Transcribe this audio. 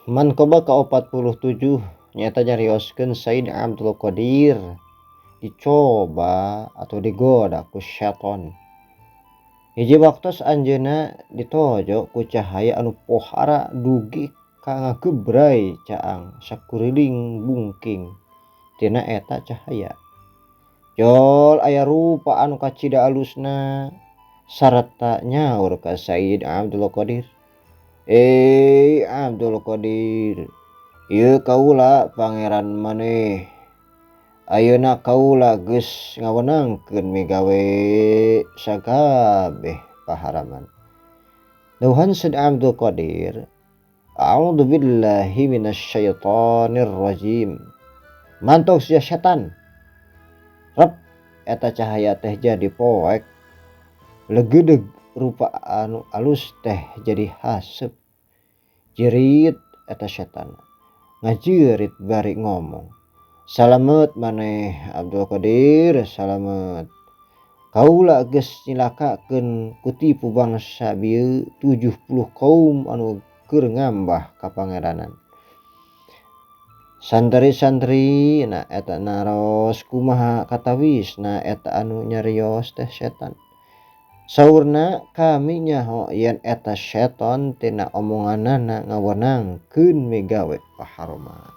Mankoba ke-47 nyata nyarioskeun Said Abdul Qadir dicoba atau digoda ku seton. Hiji waktos anjeunna ditojo ku cahaya anu pohara dugi ka ngagebray caang sakuriling bungking tina eta cahaya. Jol aya rupa anu kacida alusna sarta nyaur ka Said Abdul Qadir. Abdul Qadir, ieu kaula pangeran maneh. Ayeuna kaula geus ngawenangkeun migawe sakabeh paharaman. Nuhun Said Abdul Qadir. A'udzu billahi minasyaitonir rajim. Mantok sia setan. Rep eta cahaya teh jadi poek. Legeudeg rupa anu alus teh jadi haseup. Jerit eta setan. Ngajeurit bari ngomong. Salamet maneh Abdul Qadir, salamet. Kaula geus nyilakakeun ku tipu bangsa bieu 70 kaum anu keur ngambah ka pangeranan. Santri-santri na eta naros kumaha katawisna eta anu nyarios teh setan. Saurna kami nyaho yen eta seton tina omonganana ngawenangkeun migawe paharoman.